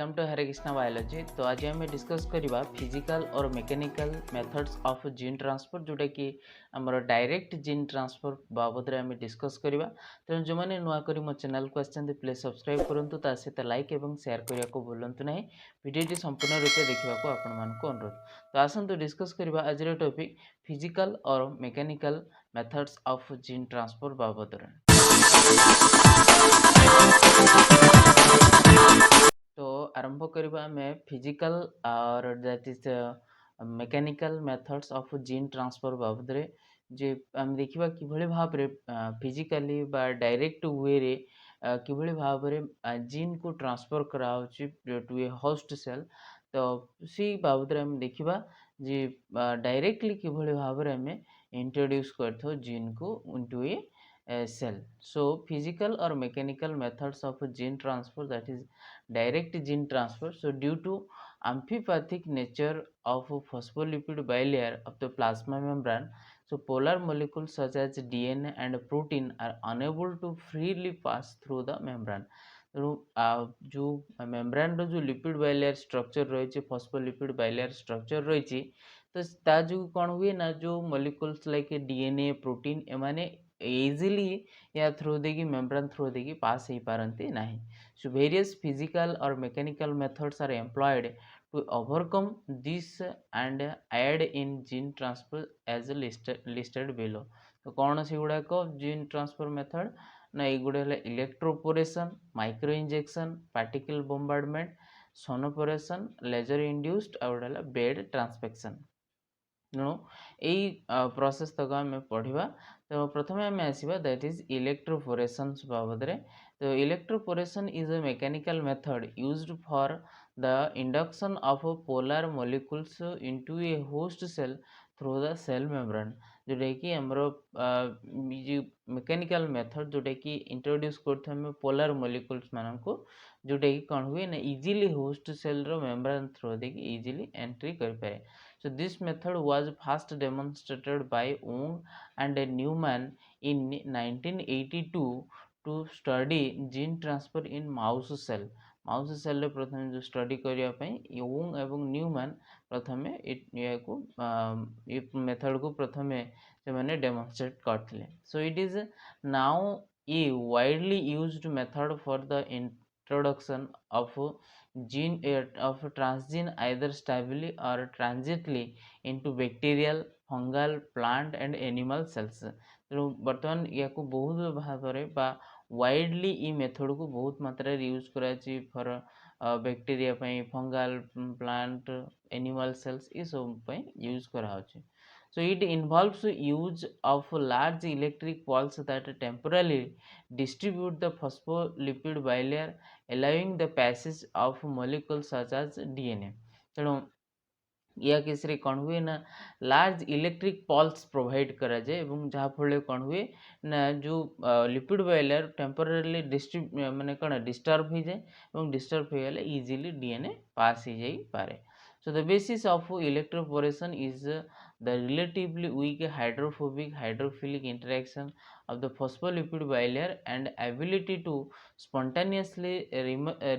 Welcome to Hare Krishna biology. तो आज आम डिस्कस करवा फिजिकल और mechanical methods of gene transfer जोटा कि आमर डायरेक्ट जीन ट्रांसफर बाबद आम डिस्कस करवा। तेणु जो मैंने नुआ कर मो चैनल को आते प्लीज सब्सक्राइब करूँ, ता सहित लाइक और शेयर करने को भूलु ना। वीडियो संपूर्ण रूपे देखा आपण मानक अनुरोध। तो आसतु डिस्कस करवा आज टॉपिक फिजिकल और mechanical methods of gene transfer बाबद। तो आरंभ करवा आम फिजिकल और that is mechanical methods of gene transfer बाबद जे आम देखा कि भाव फिजिकली बा डायरेक्ट वे रे कि भाव जीन को ट्रांसफर कराउची टू ए होस्ट सेल। तो सी बाबद आम देखा जे डायरेक्टली कि भाव आम इंट्रोड्यूस कर जीन को into A cell. So physical or mechanical methods of gene transfer, that is direct gene transfer. So due to amphipathic nature of phospholipid bilayer of the plasma membrane, so polar molecules such as DNA and protein are unable to freely pass through the membrane. जो membrane रो जो lipid bilayer structure रही phospholipid bilayer structure रही, तो ता जो कौन हुए ना जो मॉलिक्यूल्स लाइक डीएनए प्रोटीन एमाने इजिली या थ्रू देगी मेम्ब्रेन थ्रू देगी पास ही पारती नहीं। सो वेरियस फिजिकल और mechanical methods are employed to overcome this and aid in gene transfer as listed below. तो कौन से गुड़ाक जीन ट्रांसफर मेथड ना युड़े electroporation, micro injection, particle bombardment, sonoporation, laser induced और बेड ट्रांसफेक्शन। तेणु यही प्रोसेस तक आम पढ़ा। तो प्रथम आम आसवा दैट इज इलेक्ट्रोपोरेशन बाबद। तो electroporation is a mechanical method used for the induction of polar molecules into a host cell through the cell membrane. जोटा कि आमर मैकेनिकल मेथड जोटा कि इंट्रोड्यूस कर पोलर मॉलिक्यूल्स मान को, जोटा कि कौन हुए ना इजिली होस्ट सेल रो membrane through they easily entry कर पाए। So this method was first demonstrated by Wong and Newman in 1982 to study gene transfer in mouse cell. Mouse cell प्रथम जो स्टडी करने वोंग एवं न्यूमैन प्रथम ये method को प्रथम से डेमोन्स्ट्रेट करते। So it is now A widely used method for the introduction of gene of transgene either stably or transiently into bacterial, fungal, plant and animal cells. तेणु बर्तमान या बहुत भाव में वाइडली ये मेथड को बहुत मात्रा यूज करा for bacteria, fungal, plant, animal cells ये सब यूज करा। So it involves use of large electric pulse that temporarily distribute the phospholipid bilayer, allowing the passage of molecules such as DNA. तेणु या case रे कौन हुए ना लार्ज इलेक्ट्रिक पल्स प्रोवाइड करा जाए एवं जहाँ फल कौन हुए ना जो लिपिड बाइलेयर टेम्पोरारीली माने कौन डिस्टर्ब हो जाए और डिस्टर्ब हो गले इजीली डीएनए पास हो जाई पारे। So the basis of electroporation is the relatively weak hydrophobic hydrophilic interaction of the phospholipid bilayer and ability to spontaneously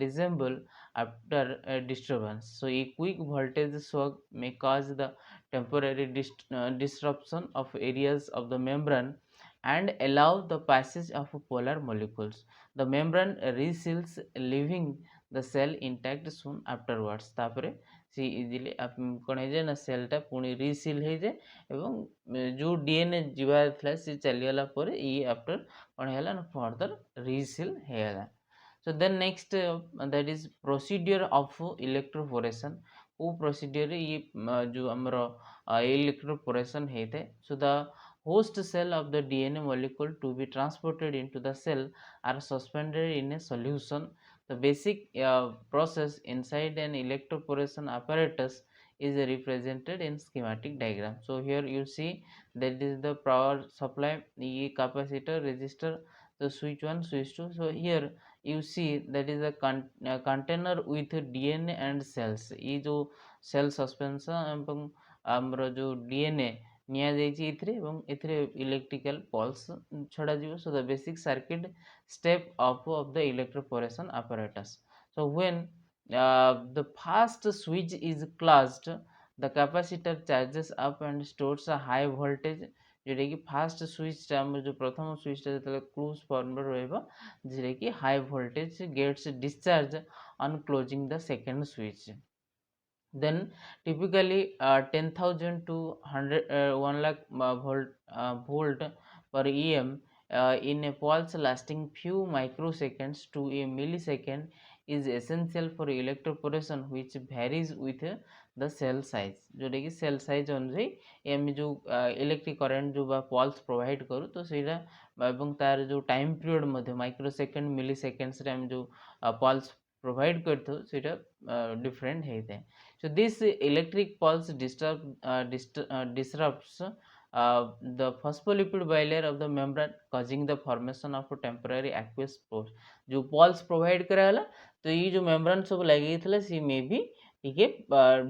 resemble after a disturbance. So a quick voltage shock may cause the temporary disruption of areas of the membrane and allow the passage of polar molecules. The membrane reseals, leaving the cell intact soon afterwards. तापरे सी easily कौन हो जाए ना सेलटा पुणी रिसिल हो जाए एवं जो डीएनए जीवार था सी चलीगला पर ये आफ्टर कौन है ना फर्दर रिसिल होगा। So then next that is procedure of electroporation. वो procedure ये जो हमरो electroporation होता है। So the host cell of the DNA molecule to be transported into the cell are suspended in a solution. The basic process inside an electroporation apparatus is represented in schematic diagram. So here you see that is the power supply, ये capacitor, resistor, the switch 1, switch 2. So here you see that is a container with DNA and cells. ये जो cell suspension एवं आमर जो DNA निया जाइए एथिरे electrical pulse छड़ा जीव। So the basic circuit step of the electroporation apparatus. So when the fast switch is closed, the capacitor charges up and stores a high voltage, जोटा कि फास्ट स्विच जो प्रथम स्विच जो क्लोज फॉर्म रहा जोटा कि high voltage gets discharge on closing the second switch. Then typically 10,000 to 100 1 lakh volt per em in a pulse lasting few microseconds to a millisecond is essential for electroporation, which varies with the cell size. जोटा कि cell size अनुसार आम जो electric current जो pulse provide करूँ तो ସେଇଟା ଏବଂ तार जो टाइम पीरियड माइक्रो सेकेंड मिली सेकेंड्स आम जो पल्स प्रोवाइड करथो ସେଇଟା डिफरेंट होता है. So this electric pulse disrupts the phospholipid bilayer of the membrane, causing the formation of a temporary aqueous pores. जो pulse provide कराला तो ये जो membrane सब लगी थी सी में भी ठीक है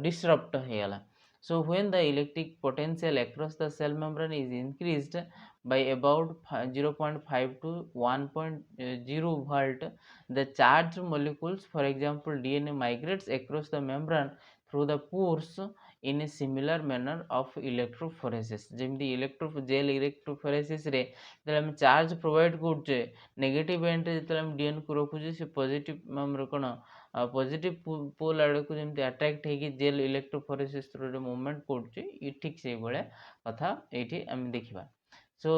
disrupt हो गया. So when the electric potential across the cell membrane is increased by about 0.5 to 1.0 volt, the charged molecules, for example DNA, migrates across the membrane through the pores in a similar manner of electrophoresis. ଯେମିତି gel electrophoresis रे जेतले हम charge provide करछे negative and रे जेतले हम DN को रखुछे से positive हमर कोन positive पोल आड़ को जेमती अट्रैक्ट हे कि जेल इलेक्ट्रोफोरेसिस थ्रू रे मूवमेंट करछे ई ठीक से बळे कथा एठी हम देखिबा. So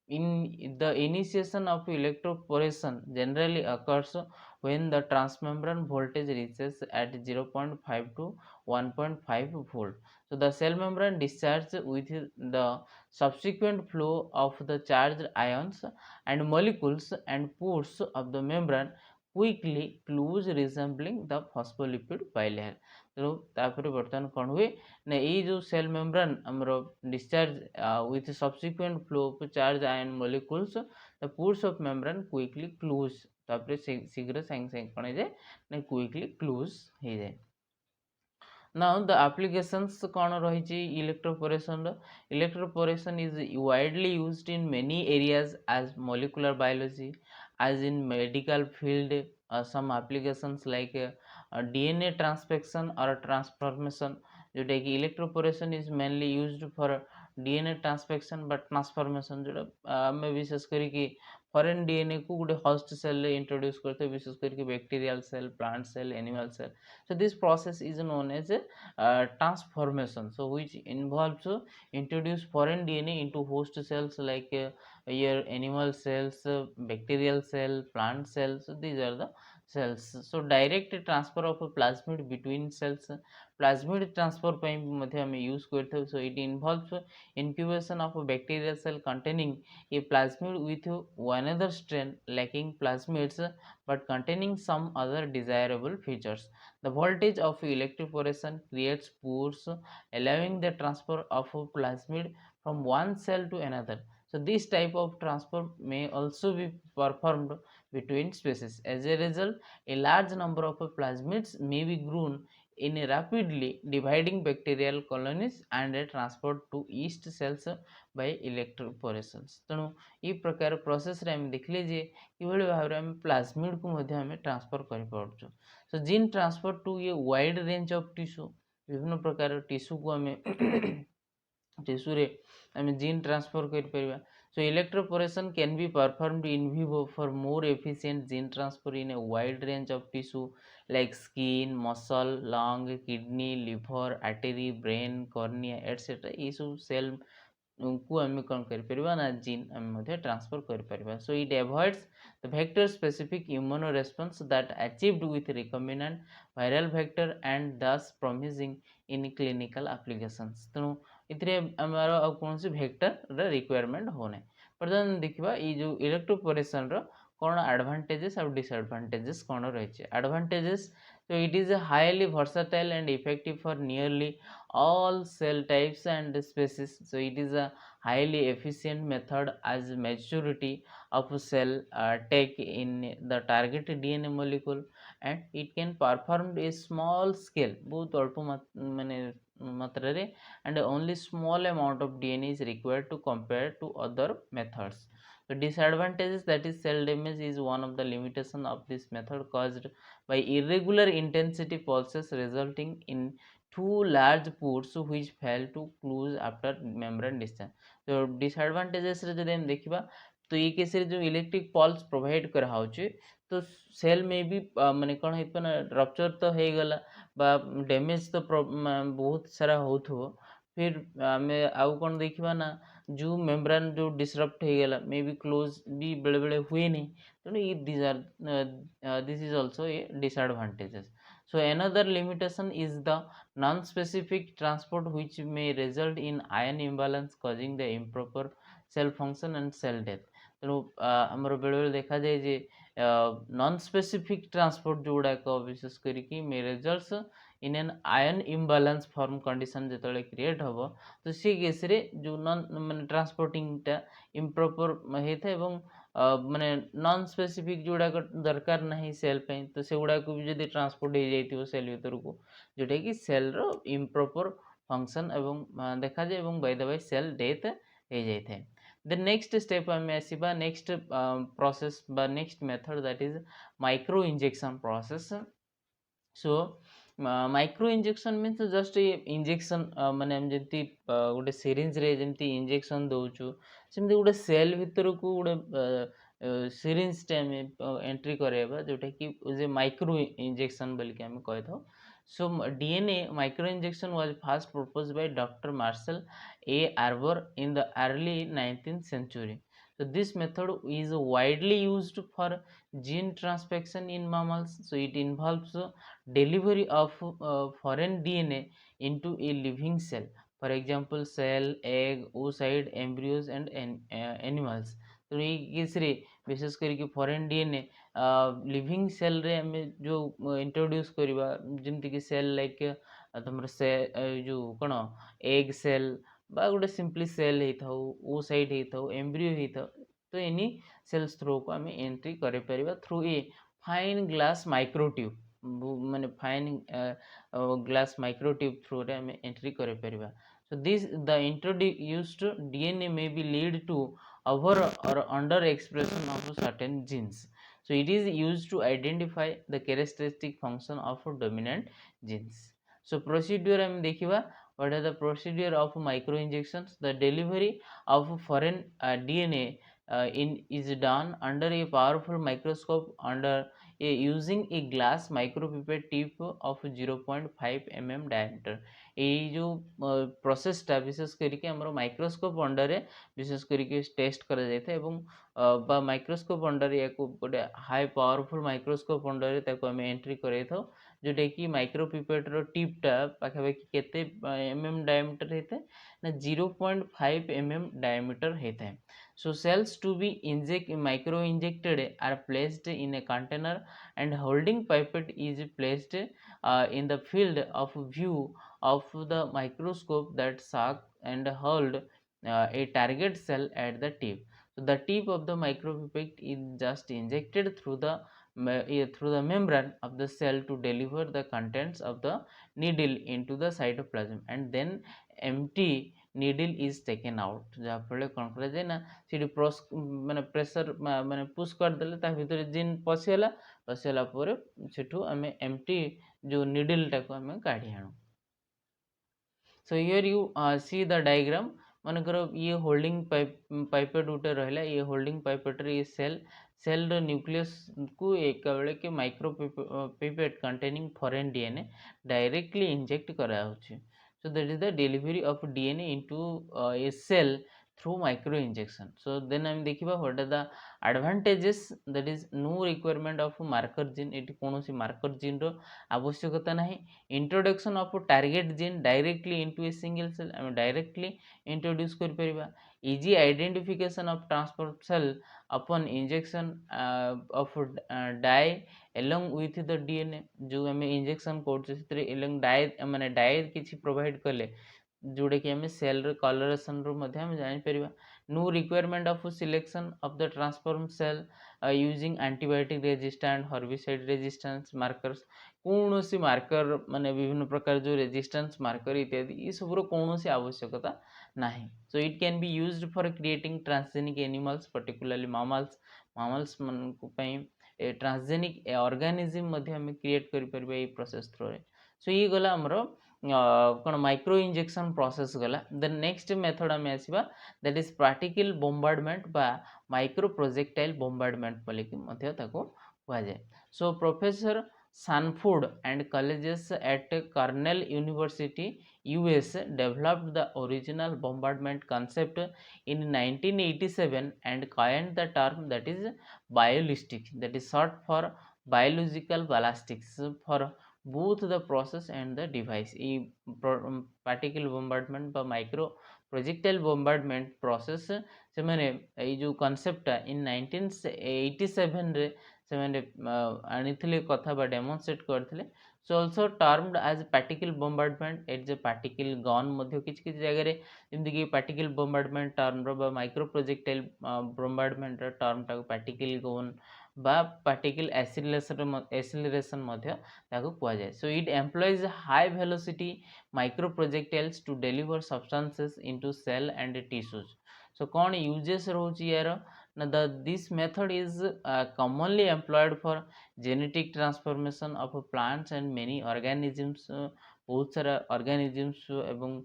in the initiation of electroporation generally occurs when the transmembrane voltage reaches at 0.5 to 1.5 volt. So the cell membrane discharges with the subsequent flow of the charged ions and molecules and pores of the membrane quickly close resembling the phospholipid bilayer. तो तापर बर्तमान कौन हुए ना ये जो cell membrane हमरो discharge with subsequent flow of charged ion molecules, the pores of membrane quickly close. तापर शीघ्र संग कौन है ना quickly close हो जाए. Now the applications कौन रही electroporation. Electroporation is widely used in many areas as molecular biology, as in medical field. Some applications like DNA transfection or transformation, जोटा कि electroporation is mainly used for DNA transfection but transformation जोटा आम विशेष करी foreign DNA को गोटे host cell introduce करते विशेष करके bacterial cell, plant cell, animal cell. So this process is known as transformation, so which involves introduce foreign DNA into host cells like your animal cells, bacterial cell, plant cells. So these are the cells. So direct transfer of a plasmid between cells, plasmid transfer ପାଇଁ ମଧ୍ୟ ଆମେ use କରିଥାଉ. So it involves incubation of a bacterial cell containing a plasmid with one other strain lacking plasmids but containing some other desirable features. The voltage of electroporation creates pores, allowing the transfer of a plasmid from one cell to another. So this type of transfer may also be performed between species. As a result, a large number of plasmids may be grown in a rapidly dividing bacterial colonies and transferred to yeast cells by electroporations. तेणु ये प्रकार process रे हम देखले जे किभଳି भाबरे हम plasmid को मध्ये हम ट्रांसफर करि पाउछु. सो जीन ट्रांसफर टू ये वाइड रेंज ऑफ टिश्यू, विभिन्न प्रकार टिश्यू को हमें टिश्यू रे हमें जीन ट्रांसफर कर परिबा. So electroporation can be performed in vivo for more efficient gene transfer in a wide range of tissue like skin, muscle, lung, kidney, liver, artery, brain, cornea, etc. ये सब cell को आम कौन कर ना gene आम transfer कर. So it avoids the vector specific immuno response that achieved with recombinant viral vector and thus promising in clinical applications. तेणु इतरे आमर कौन वेक्टर रिक्वायरमेंट होना. बर्तमान देखा ये जो इलेक्ट्रोपोरेशन रो कौन एडवांटेजेस और डिसएडवांटेजेस कौन रही. Advantages, so it is a highly versatile and effective for nearly all cell types and species. So it is a highly efficient method as maturity of cell take in the target DNA molecule, and it can perform a small scale बहुत अल्प माने मात्रा रे, and only small amount of DNA is required to compare to other methods. So disadvantages, that is cell damage is one of the limitation of this method caused by irregular intensity pulses resulting in too large pores which fail to close after membrane discharge. So disadvantages रे जदि हम देखिबा तो ये case रे जो electric pulse provide करा होचे तो सेल में भी माने कोन हेतु ना रप्चर तो हे गला बा डैमेज तो बहुत सारा होथो फिर आमे आउ कोन देखिबा ना जो मेम्ब्रेन जो डिसरप्ट हो गला मे बी क्लोज भी बेले बेले हुए नहीं तो ये this is also a disadvantages. So another limitation is the non-specific transport which may result in ion imbalance causing the improper cell function and cell death. ତେଣୁ ଆମର ବେଳେବେଳେ ଦେଖାଯାଏ ଯେ ନନ୍ ସ୍ପେସିଫିକ୍ ଟ୍ରାନ୍ସପୋର୍ଟ ଯେଉଁଗୁଡ଼ାକ ବିଶେଷ କରିକି may results in an ion imbalance form condition जो create हम तो सी केस रे जो नॉन माने ट्रांसपोर्टिंगटा इम्प्रॉपर होता है माने नॉन स्पेसिफिक जोड़ाक दरकार नहीं सेल पे तो से गुड़ा को भी जब ट्रांसपोर्ट हो जाइए सेल भर को जोटा कि सेल रो इम्प्रॉपर फंक्शन एवं देखा जाए by the way cell death हो जाए. देन नेक्स्ट स्टेप आम आसवा नेक्स्ट प्रोसेस बा next method that is microinjection process. So microinjection means just injection माने हम जमती गोटे सिरिंज रे जमती इंजेक्शन दउचु सेमती गोटे सेल भीतर को गोटे सिरिंज टे हम एंट्री करेबा जोटा कि जे माइक्रो इंजेक्शन बोल के हम कहै था. So DNA micro injection was first proposed by Dr. Marshall A. Arbor in the early 19th century. So this method is widely used for gene transfection in mammals. So it involves delivery of foreign DNA into a living cell. For example, cell, egg, oocyte, embryos and animals. तो ये case रे विशेष करके foreign DNA living cell रे हम जो introduce करवा जमती कि सेल लाइक तुम से जो कौन एग सेल बा गोटे सिंपली सेल होता oocyte होता एम्ब्रियो होता तो एनी सेल्स थ्रू को आम एंट्री कर थ्रू ए फाइन ग्लास माइक्रोट्यूब माने फाइन ग्लास माइक्रोट्यूब थ्रू रे आम एंट्री कर. So this the introduced DNA may be lead to over or under expression of certain genes. So it is used to identify the characteristic function of dominant genes. So procedure हम देखिबा what are the procedure of micro injections. The delivery of foreign DNA is done under a powerful microscope under using a glass micropipette tip of 0.5 mm diameter. ये जो प्रोसेसटा विशेष करके हमरो microscope under विशेष करके test करा जाता है बा माइक्रोस्कोप अंडर या गोटे हाई पावरफुल माइक्रोस्कोप अंडर ताको हम एंट्री करे था जोटा कि माइक्रोपिपेट रो टिपटा पाखापाखि केते mm डायमीटर होता है ना 0.5 mm डायमीटर होता है. So cells to be micro injected are placed in a container and holding pipette is placed in the field of view of the microscope that suck and hold a target cell at the tip. So the tip of the micropipette is just injected through the membrane of the cell to deliver the contents of the needle into the cytoplasm and then empty needle is taken out. जहाँ फल कौन कर ना सी माने pressure माने push करदे ता भीतर जिन पशिगला पशिगला सेठू आम एम्प्टी जो निडल टाक आम काढ़ी आणु. So here you see the diagram. मनकर ये होल्डिंग पाइपेट गोटे रहा ये होल्डिंग पाइपेट ये सेल न्यूक्लियस को एक बेले के micro pipette containing foreign DNA directly inject करा होछि. So that is the delivery of DNA into a cell through micro injection. So then I am देखिबा what are the advantages. That is no requirement of marker gene. एटी कोनोसी marker gene रो आवश्यकता नहीं. Introduction of target gene directly into a single cell. I am directly introduce कर परिबा. Easy identification of transport cell upon injection of dye along with the DNA. जो आम injection कर along dye माने dye किसी provide कले जोड़ा कि आम सेल कलरेसन रो जापर. no requirement of selection of the transform cell using antibiotic resistant herbicide resistance markers कौन सी मार्कर माने विभिन्न प्रकार जो रेजिस्टेंस मार्कर इत्यादि ये सब कौन सी आवश्यकता नहीं so it can be used for creating transgenic animals particularly mammals मन को ट्रांसजेनिक ऑर्गेनिज्म मध्य हम क्रिएट करि परबे ए प्रोसेस थ्रू रे सो ये गला हमरो कौन माइक्रो इंजेक्शन प्रोसेस गला देन नेक्स्ट मेथड आम आसवा दैट इज पार्टिकल बोम्बार्डमेंट बा माइक्रो प्रोजेक्टाइल बोम्बार्डमेंट बोलिक मध्य ताको हुआ जाए so professor Sanford and colleges at Cornell University, US developed the original bombardment concept in 1987 and coined the term that is ballistic, that is short for biological ballistics for both the process and the device. ये particle bombardment बा micro projectile bombardment process से मैंने ये जो concept in 1987 रे ସେମାନେ ଆଣିଥିଲେ କଥା ବା ଡେମନଷ୍ଟ୍ରେଟ୍ କରିଥିଲେ so also termed as particle bombardment it's a particle gun ମଧ୍ୟ କିଛି କିଛି ଜାଗାରେ ଯେମିତିକି ପାର୍ଟିକଲ ବୋମ୍ବାର୍ଡମେଣ୍ଟ ଟର୍ମର ବା ମାଇକ୍ରୋ ପ୍ରୋଜେକ୍ଟାଇଲ ବୋମ୍ବାର୍ଡମେଣ୍ଟର ଟର୍ମଟାକୁ ପାର୍ଟିକଲ ଗନ୍ বা ପାର୍ଟିକଲ ଏସିଲେରେସନ ମଧ୍ୟ ତାକୁ କୁହାଯାଏ so it employs high velocity micro projectiles to deliver substances into cell and tissues so କ'ଣ ୟୁଜେସ୍ ରହୁଛି ୟାର this method is commonly employed for genetic transformation of plants and many organisms बहुत सारा organisms एवं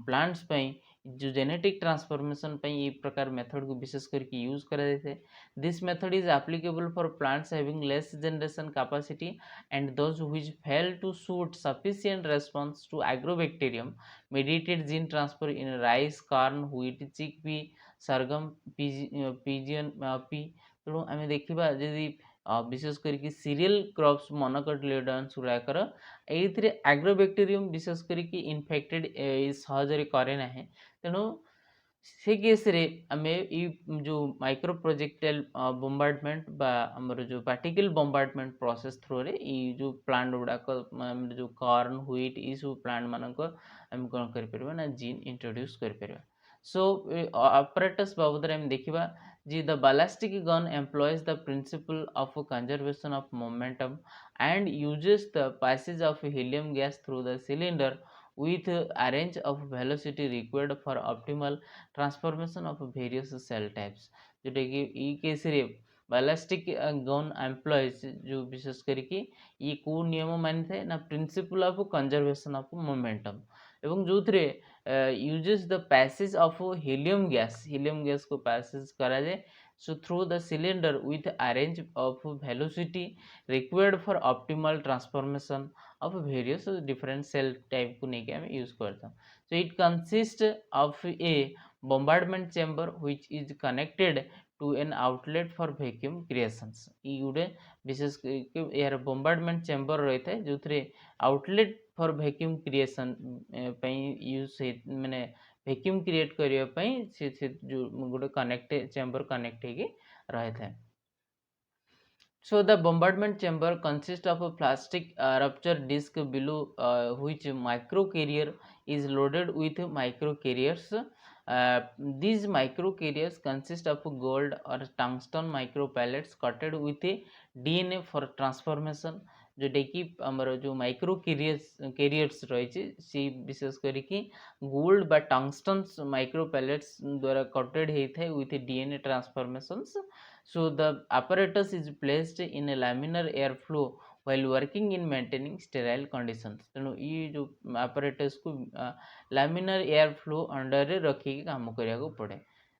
plants ପାଇଁ जो genetic transformation ପାଇଁ ये प्रकार method को विशेष करके use करा जाता है this method is applicable for plants having less generation capacity and those which fail to suit sufficient response to agrobacterium mediated gene transfer in rice corn wheat chickpea Sargam pigeon P तेणु आम देखा जदि विशेष करके cereal crops मोनोकोटिलिडन्स गुड़ाकर ये Agrobacterium विशेष करके infected सहजरे करे ना तेणु से केस रे आमे जो माइक्रो प्रोजेक्टाइल बोम्बार्डमेंट बा हमर जो पार्टिकल बोम्बार्डमेंट प्रोसेस थ्रू रे ई जो प्लांट गुड़ाक जो कॉर्न व्हीट ई सब प्लांट मानक आम कौन कर परबा ना जीन इंट्रोड्यूस कर परबा सो apparatus बाबदरे हम देखिबा जी the ballistic gun employs the principle of conservation of momentum and uses the passage of helium gas through the cylinder with a range of velocity required for optimal transformation of various cell types जोटा कि ई case रे ballistic gun employs जो विशेष करके ये को नियम मानि थाए ना principle of conservation of momentum एवं जो थे uses the passage of helium gas को पैसेज करा जाए so through the cylinder with a range of velocity required for optimal transformation of various different cell type को लेके हम यूज करता हूँ so it consist of a bombardment chamber which is connected to an outlet for vacuum creations ई गुटे विशेष यार bombardment chamber रही था जो थे outlet for vacuum creation use माने vacuum create करिया पई से जो गुटे कनेक्ट chamber connect है रहे थे So the bombardment chamber consists of a plastic rupture disc below which microcarrier is loaded with microcarriers. These microcarriers consist of gold or tungsten micropellets coated with a DNA for transformation. जोटा कि आमर जो micro carriers रही सी विशेष करके gold बा tungsten micro pallets द्वारा कटेड होता है with DNA transformations so the apparatus is placed in a laminar airflow while working in maintaining sterile conditions तेणु ये जो apparatus को laminar airflow under रे रखी के काम करिया को पड़े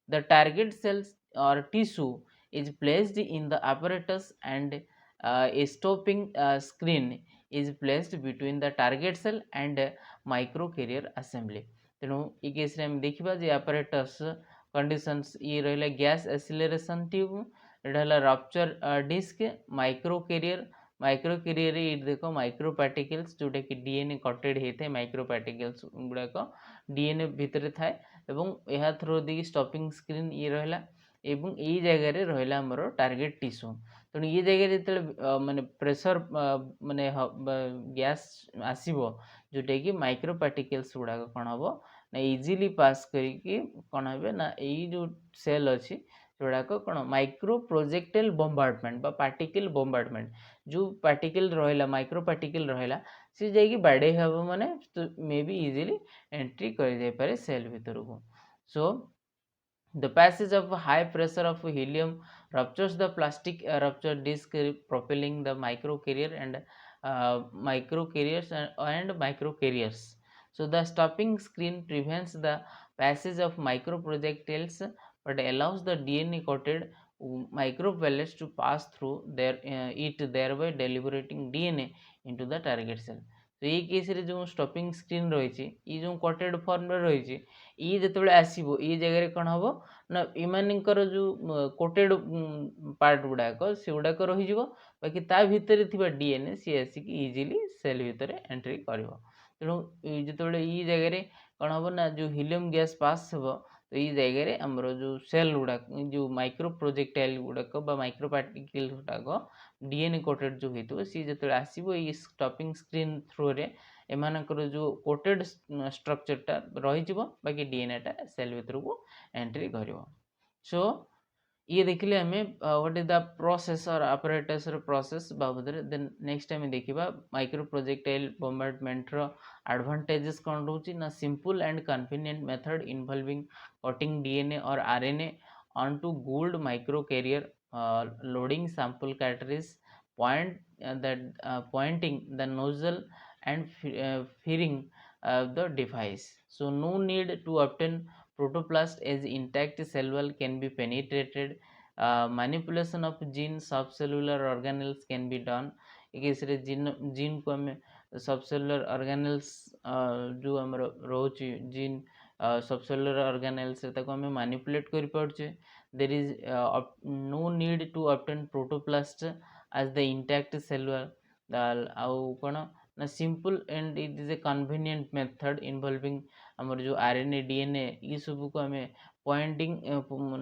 the target cells or tissue is placed in the apparatus and a stopping screen is placed between the target cell and microcarrier assembly तेणु ये केस रे हम देखिबा जे apparatus कंडीशंस ये रहला गैस एक्सीलरेशन ट्यूब एटा रप्चर डिस्क माइक्रो कैरियर ये देखो micro particles जोटा कि डीएनए कटेड होता है माइक्रो पार्टिकल्स गुड़ाक डीएनए भितर थाए एवं यह थ्रू दी स्टॉपिंग स्क्रीन ये रहला एवं यही जगह रहला हमर टार्गेट टिश्यू तेणु ये जगह जो माने प्रेशर माने गैस आसीबो जोटा कि माइक्रो पार्टिकल्स गुड़ाक कौन हम ना इजीली पास करिकी कौन हे ना यही जो सेल अच्छी जोड़ाक कौन micro projectile bombardment particle bombardment जो पार्टिकल रहा माइक्रो पार्टिकल रहा सी जाकि बाड़े हम माने तो मे बी इजीली एंट्री कर पारे सेल भीतर को सो the passage of high pressure of helium ruptures the plastic rupture disk propelling the microcarrier and microcarriers and microcarriers. So the stopping screen prevents the passage of microprojectiles but allows the DNA coated micropellets to pass through it thereby deliberating DNA into the target cell. तो ये case रे जो stopping screen रही ये जो कटेड form रही ये जो आसो ये जगह कौन हम ना इमानकर जो कोटेड पार्ट गुड़ाक से गुड़ाक रही बाकी ता भितर थी डीएनए सी आसिक इजिली सेल भितर एंट्री कर तेणु जो ये जगह कौन हम ना जो हिलियम गैस पास हे तो ये जगह आमर जो सेल गुड़ाक जो माइक्रो प्रोजेक्टाइल गुड़ाक माइक्रो पार्टिकल गुड़ाक डीएनए कोटेड जो होता सी जो आसो ये स्टॉपिंग स्क्रीन थ्रू रे एमानकर जो कोटेड स्ट्रक्चरटा रही बाकी डीएनएटा सेल भीतर को एंट्री कर सो ये देखिले हमें व्हाट इज द प्रोसेस और apparatus प्रोसेस बाबद देन नेक्स्ट टाइम देखिबा माइक्रो प्रोजेक्टाइल बॉम्बार्डमेंट रो एडवांटेजेस कौन रोची ना simple and convenient method involving cutting DNA और RNA onto gold micro carrier loading sample cartridge pointing the nozzle and feeding the device. So no need to obtain protoplast as intact cell wall can be penetrated. Manipulation of gene subcellular organelles can be done. एक gene को आम subcellular organelles जो आम रोचे gene subcellular organelles आम manipulate कर पार्चे there is no need to obtain protoplast as the intact cell wall आउ कौन ना simple and it is a convenient method involving आमर जो आरएनए डीएनए ये सब को आम पॉइंटिंग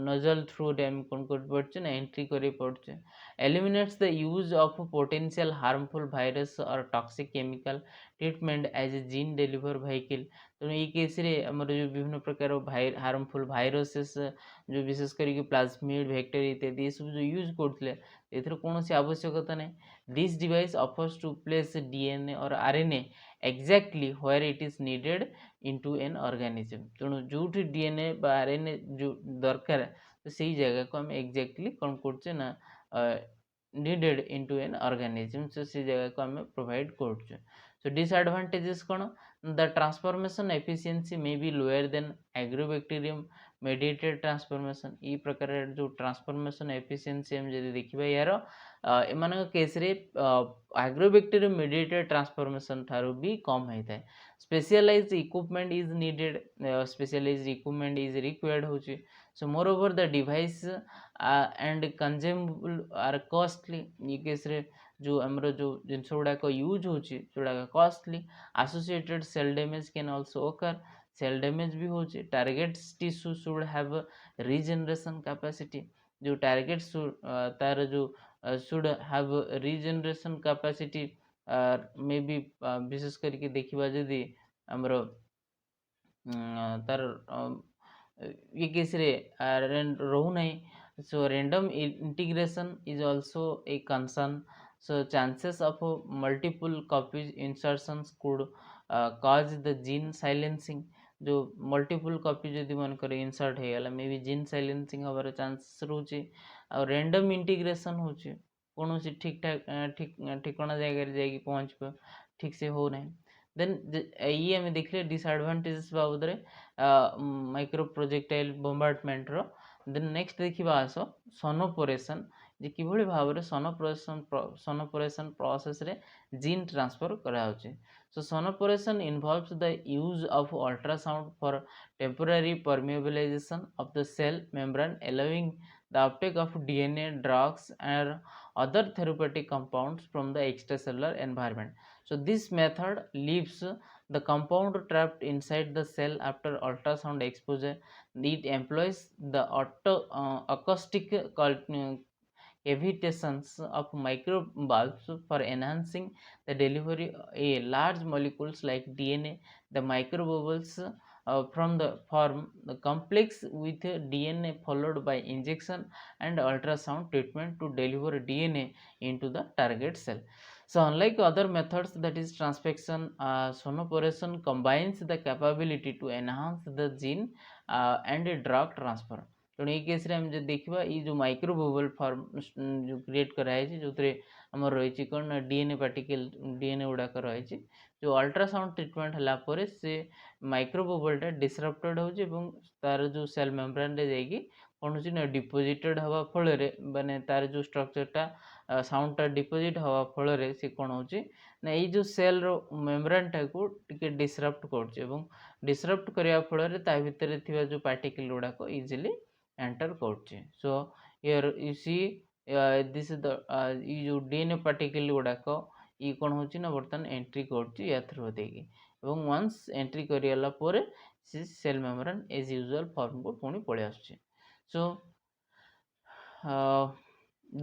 नजल थ्रू रे आम कौन कर पार्चे ना एंट्री कर Parche eliminates the use of potential harmful virus or toxic chemical treatment as a gene deliver vehicle तेणु ये केस रे हमर जो विभिन्न प्रकार हार्मफुल भाइरसेस जो विशेष करके प्लाज्मिड वेक्टर इत्यादि ये सब जो यूज करते एथर कौन सी आवश्यकता नहीं this device offers to place DNA और RNA exactly where it is needed into an organism तेणु जो डीएनए बा आरएनए जो दरकार तो सही जगह को हम एक्जाक्टली कौन करछे ना needed into an organism so से जगह को हमें provide करछे so disadvantages कौन the transformation efficiency may be lower than agrobacterium mediated transformation ई प्रकार जो transformation efficiency हम जदि देखिबा यार एमान केस रे agrobacterium mediated transformation थारो भी कम होता है specialized equipment is needed specialized equipment is required होची so moreover the device and consumable are costly ये केस रे जो हमरो जो जिनस गुड़ाक यूज होची जोड़ाक costly associated cell damage can also occur cell damage भी होची target tissue should have regeneration capacity जो target तार जो should have regeneration capacity may be विशेष करके देखिबा जदि हमरो तार ये केस रे रहू नहीं so random integration is also a concern so chances of multiple copies insertions could cause the gene silencing जो मल्टीपल कॉपी जदि मन करे इंसर्ट हो गला मे बी जीन साइलेंसिंग हबार चांस रोचे आ रैंडम इंटीग्रेशन होचे कौन सी ठीक ठाक ठिकाना जगह जाकि पहुँच ठीक से हो नहीं देन ये आम देखले डिसएडवांटेजेस बाबद माइक्रो प्रोजेक्टाइल बॉम्बार्डमेंट रो देन नेक्स्ट देखिबा आस सोनोपोरेशन जे किभଳି भाबरे सोनोपोरेशन प्रोसेस रे जीन ट्रांसफर करा होचे so sonoporation involves the use of ultrasound for temporary permeabilization of the cell membrane allowing the uptake of DNA drugs and other therapeutic compounds from the extracellular environment so this method leaves the compound trapped inside the cell after ultrasound exposure it employs the acoustic cavitations of microbulbs for enhancing the delivery a large molecules like DNA. The microbubbles from the form the complex with DNA followed by injection and ultrasound treatment to deliver DNA into the target cell. So unlike other methods, that is transfection, sonoporation combines the capability to enhance the gene and drug transfer. ତେଣୁ ଏଇ କେସ୍ରେ ଆମେ ଯଦି ଦେଖିବା ଏଇ ଯେଉଁ ମାଇକ୍ରୋବୋବଲ୍ form ଯେଉଁ create କରାଯାଇଛି ଯେଉଁଥିରେ ଆମର ରହିଛି କ'ଣ ନା ଡିଏନ୍ଏ ପାର୍ଟିକଲ୍ ଡିଏନ୍ଏ ଗୁଡ଼ାକ ରହିଛି ଯେଉଁ ଅଲ୍ଟ୍ରାସାଉଣ୍ଡ ଟ୍ରିଟମେଣ୍ଟ ହେଲା ପରେ ସେ ମାଇକ୍ରୋବୋବଲ୍ଟା ଡିସରପ୍ଟେଡ଼ ହେଉଛି ଏବଂ ତାର ଯେଉଁ ସେଲ୍ ମେମ୍ବ୍ରେନ୍ରେ ଯାଇକି କ'ଣ ହେଉଛି ନା ଡିପୋଜିଟେଡ଼ ହେବା ଫଳରେ ମାନେ ତାର ଯେଉଁ ଷ୍ଟ୍ରକ୍ଚରଟା ସାଉଣ୍ଡଟା ଡିପୋଜିଟ୍ ହେବା ଫଳରେ ସେ କ'ଣ ହେଉଛି ନା ଏଇ ଯେଉଁ ସେଲ୍ର ମେମ୍ବ୍ରେନ୍ଟାକୁ ଟିକେ ଡିସରପ୍ଟ କରୁଛି ଏବଂ ଡିସରପ୍ଟ କରିବା ଫଳରେ ତା ଭିତରେ ଥିବା ଯେଉଁ ପାର୍ଟିକଲ୍ ଗୁଡ଼ାକ ଇଜିଲି एंटर କରୁଛି। So here you see this is the ये जो डीएनए पार्टिकल गुड़ाक ये कौन होची ना बर्तमान एंट्री କରୁଛି या थ्रू देगी ଏବଂ वंस एंट्री करियाला ପରେ से cell membrane as usual form को पुणी पळे आସୁଛି। सो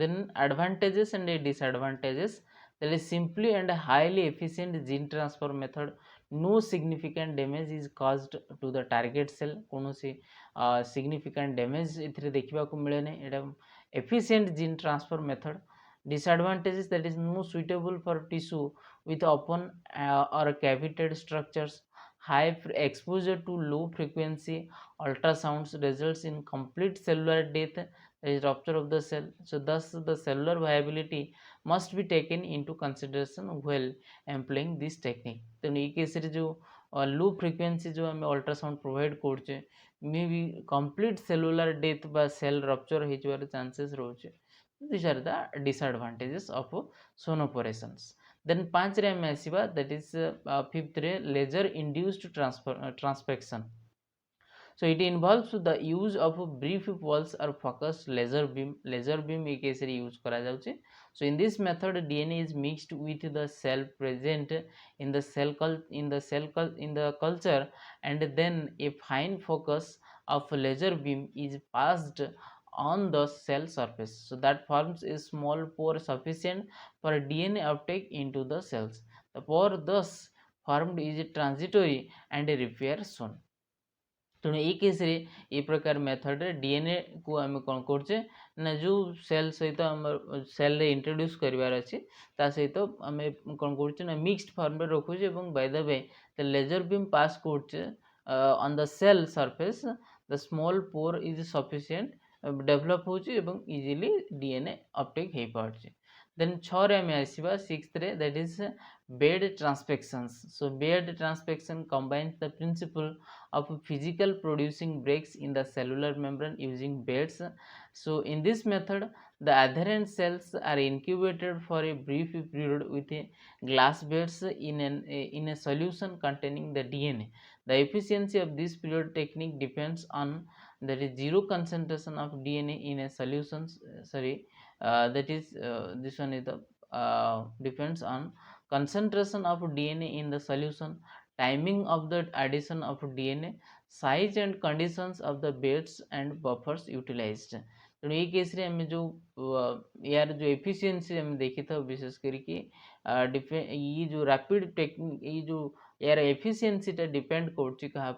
then advantages and disadvantages, that is simply and highly efficient gene transfer method, no significant damage is caused to the target cell, कौनसी significant damage इथिरे देखिबा को मिले नै एटा efficient gene transfer method. Disadvantages, that is no suitable for tissue with open or cavitated structures. High exposure to low frequency ultrasounds results in complete cellular death, that is rupture of the cell. So thus the cellular viability must be taken into consideration while employing this technique. तेणु ये case रे जो low frequency जो आम ultrasound provide करछे may be complete cellular death बा cell rupture हो जबार चांसेस रोचे. This are the disadvantages of sonoporations. Then 5 रे आम आसीबा, दैट इज 5th रे laser induced transfection. So it involves the use of brief pulse or focused laser beam. Laser beam एक case रे use करा जाउचे. So in this method DNA is mixed with the cell present in the culture, and then a fine focus of laser beam is passed on the cell surface. So that forms a small pore sufficient for DNA uptake into the cells. The pore thus formed is transitory and repair soon. तेणु ये case रे ये प्रकार method रे DNA को आम कौन करचे ना जो सेल सहित आम सेल रे इंट्रोड्यूस करिवार अछि ता सहित आम कौन करचे ना मिक्स्ड फॉर्म रे रखुचे एवं by the way the laser beam pass करचे on the cell surface the small pore is sufficient develop होची एवं इजीली डीएनए अपटेक हे पारचे. देन 6 रे आम आसीबा 6th रे, that is bead transfections. So bead transfection combines the principle of physical producing breaks in the cellular membrane using beds. So in this method the adherent cells are incubated for a brief period with a glass beads in a solution containing the DNA. The efficiency of this period technique depends on, that is, zero concentration of DNA in a solution. That is this one is the depends on concentration of DNA in the solution, timing of the addition of DNA, size and conditions of the beds and buffers utilized. तेणु ये case रे आम जो यार जो efficiency आम देखी था विशेष करके ये जो रैपिड टेक्निक ये जो यार एफिशिएंसीटा डिपेंड करुच्ची क्या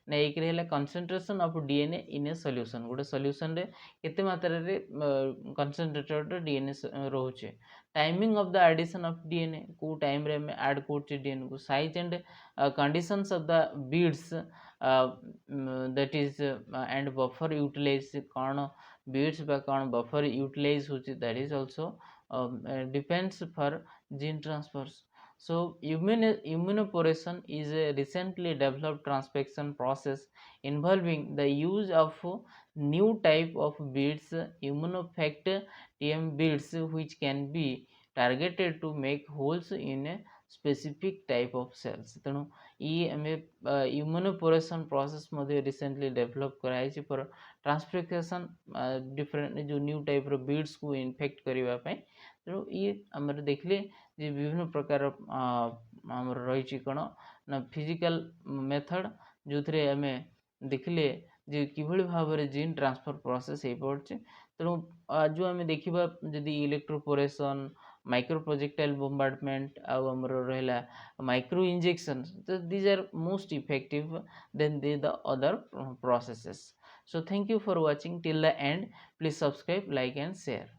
ना एक है concentration of DNA in a solution. गोटे सॉल्यूशन रे केते मात्रा रे कंसंट्रेटेड डीएनए रोचे, timing of the addition of DNA को टाइम रे में ऐड करचे डीएनए को, size and conditions of the beads that is and buffer utilise कौन बीड्स बा कौन बफर यूटिलाइज होची, that is also depends for gene transfers. So immunoporation is a recently developed transfection process involving the use of new type of beads, immunofect TM beads, which can be targeted to make holes in a specific type of cells. तेणु ये हमें immunoporation process मध्य recently develop कराई छि for transfection different जो new type of beads को infect करिवा पई. तेणु ये हमर देखले जे विभिन्न प्रकार आमर रही कौन ना फिजिकल मेथड जो थे आम देखले जे किभली भाव में जीन ट्रांसफर प्रोसेस हो पड़े. तेणु जो आम देखा जदि इलेक्ट्रोपोरेशन माइक्रो प्रोजेक्टाइल बोम्बार्डमेंट आउ हमर रहला माइक्रो इंजेक्शन, तो these are most effective than the other processes. So thank you for watching till the end. Please subscribe, like and share.